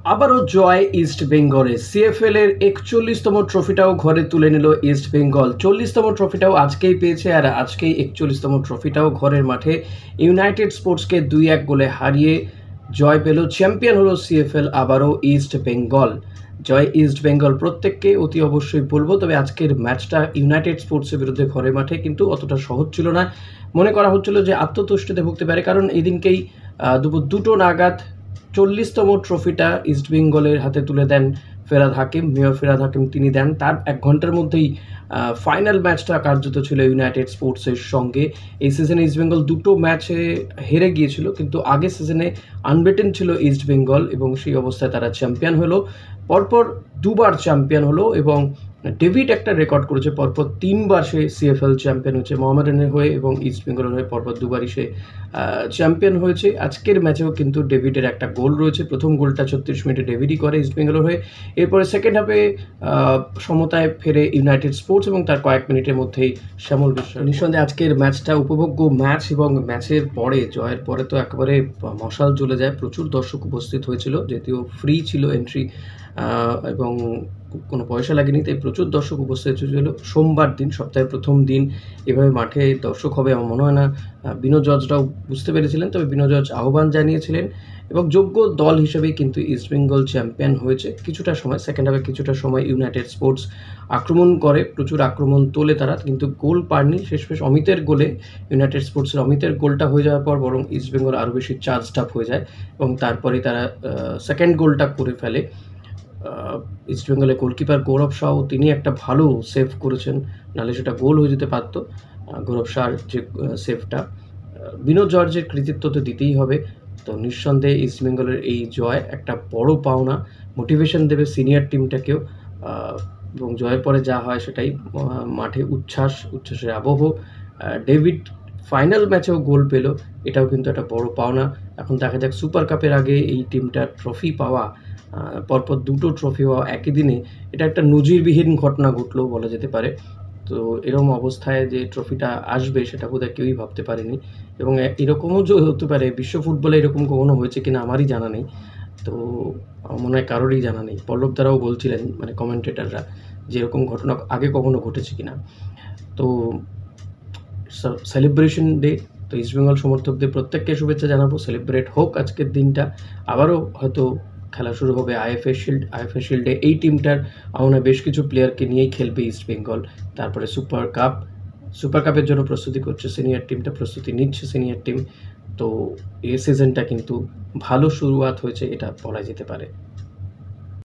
আবারও জয় ইস্ট বেঙ্গলে। সিএফএল এর ৪১তম ট্রফিটাও ঘরে তুলে নিল ইস্ট বেঙ্গল। ৪০তম ট্রফিটাও আজকেই পেয়েছে, আর আজকেই ৪১তম ট্রফিটাও ঘরের মাঠে ইউনাইটেড স্পোর্টসকে ২-১ গোলে হারিয়ে জয় পেল। চ্যাম্পিয়ন হলো সিএফএল আবারও ইস্ট বেঙ্গল। জয় ইস্ট বেঙ্গল প্রত্যেককে অতি অবশ্যই বলবো, তবে আজকের ম্যাচটা ইউনাইটেড স্পোর্টসের বিরুদ্ধে ঘরের মাঠে কিন্তু অতটা সহজ ছিল না। মনে করা হচ্ছিল যে আত্মতুষ্টিতে ভুগতে পারে, কারণ এদিনকেই দুপুর ২টো নাগাদ ৪০তম ট্রফিটা ইস্ট বেঙ্গলের হাতে তুলে দেন ফেরাদ হাকিম, মেয়র ফেরাদ হাকিম তিনি দেন। তার ১ ঘন্টার মধ্যেই ফাইনাল ম্যাচটা কার্যত ছিল ইউনাইটেড স্পোর্টসের সঙ্গে। এই সিজনে ইস্ট বেঙ্গল ২টো ম্যাচে হেরে গিয়েছিল, কিন্তু আগের সিজনে আনবেটেন ছিল ইস্ট বেঙ্গল এবং সেই অবস্থায় তারা চ্যাম্পিয়ন হলো। পরপর দুবার চ্যাম্পিয়ন হলো এবং ডেভিড একটা রেকর্ড করেছে, পরপর ৩বার সে সিএফএল চ্যাম্পিয়ন হয়েছে মোহামেডানের হয়ে এবং ইস্ট বেঙ্গলের হয়ে পরপর দুবারই সে চ্যাম্পিয়ন হয়েছে। আজকের ম্যাচেও কিন্তু ডেভিডের একটা গোল রয়েছে। প্রথম গোলটা ৩৬ মিনিটে ডেভিডই করে ইস্ট বেঙ্গলের হয়ে। এরপরে সেকেন্ড হাফে সমতায় ফেরে ইউনাইটেড স্পোর্টস এবং তার কয়েক মিনিটের মধ্যেই শ্যামল বিশ্বাস। নিঃসন্দেহে আজকের ম্যাচটা উপভোগ্য ম্যাচ, এবং ম্যাচের পরে, জয়ের পরে তো একেবারে মশাল জ্বলে যায়। প্রচুর দর্শক উপস্থিত হয়েছিল, যদিও ফ্রি ছিল এন্ট্রি এবং কোনো পয়সা লাগেনি, তাই প্রচুর দর্শক উপস্থিত হয়েছিল। সোমবার দিন, সপ্তাহের প্রথম দিন এভাবে মাঠে দর্শক হবে আমার মনে হয় না। বিনো জর্জরাও বুঝতে পেরেছিলেন, তবে বিনো জর্জ আহ্বান জানিয়েছিলেন এবং যোগ্য দল হিসেবেই কিন্তু ইস্ট বেঙ্গল চ্যাম্পিয়ন হয়েছে। কিছুটা সময় সেকেন্ড হাফে কিছুটা সময় ইউনাইটেড স্পোর্টস আক্রমণ করে, প্রচুর আক্রমণ তোলে তারা, কিন্তু গোল পায়নি। শেষমেশ অমিতের গোলে, ইউনাইটেড স্পোর্টসের অমিতের গোলটা হয়ে যাওয়ার পর বরং ইস্ট বেঙ্গল আরও বেশি চার্জড আপ হয়ে যায় এবং তারপরেই তারা সেকেন্ড গোলটা করে ফেলে। ইস্ট বেঙ্গলের গোলকিপার গৌরব শাহ, তিনি একটা ভালো সেভ করেছেন, নাহলে সেটা গোল হয়ে যেতে পারত। গৌরব শাহর যে সেভটা, বিনো জর্জের কৃতিত্ব তো দিতেই হবে। তো নিঃসন্দেহে ইস্ট বেঙ্গলের এই জয় একটা বড় পাওনা, মোটিভেশন দেবে সিনিয়র টিমটাকেও, এবং জয়ের পরে যা হয় সেটাই মাঠে উচ্ছ্বাসের আবহ। ডেভিড ফাইনাল ম্যাচেও গোল পেল, এটাও কিন্তু একটা বড় পাওনা। এখন দেখা যাক সুপার কাপের আগে এই টিমটার ট্রফি পাওয়া, পরপর ২টো ট্রফি পাওয়া একই দিনে, এটা একটা নজিরবিহীন ঘটনা ঘটলেও বলা যেতে পারে। তো এরকম অবস্থায় যে ট্রফিটা আসবে সেটা বোধহয় কেউই ভাবতে পারেনি, এবং এরকমও যে হতে পারে বিশ্ব ফুটবলে এরকম কখনো হয়েছে কিনা আমারই জানা নেই। তো আমার মনে হয় কারোরই জানা নেই। পল্লব দ্বারাও বলছিলেন, মানে কমেন্টেটাররা, যে এরকম ঘটনা আগে কখনো ঘটেছে কিনা। তো সেলিব্রেশন ডে, তো ইস্ট বেঙ্গল সমর্থকদের প্রত্যেককে শুভেচ্ছা জানাবো। সেলিব্রেট হোক আজকের দিনটা। আবারও হয়তো খেলা শুরু হবে আইএফএ শিল্ডে। এই টিমটার আমার বেশ কিছু প্লেয়ারকে নিয়েই খেলবে ইস্ট বেঙ্গল। তারপরে সুপার কাপের জন্য প্রস্তুতি করছে সিনিয়র টিমটা, প্রস্তুতি নিচ্ছে সিনিয়র টিম। তো এই সিজনটা কিন্তু ভালো শুরুয়াত হয়েছে, এটা বলা যেতে পারে।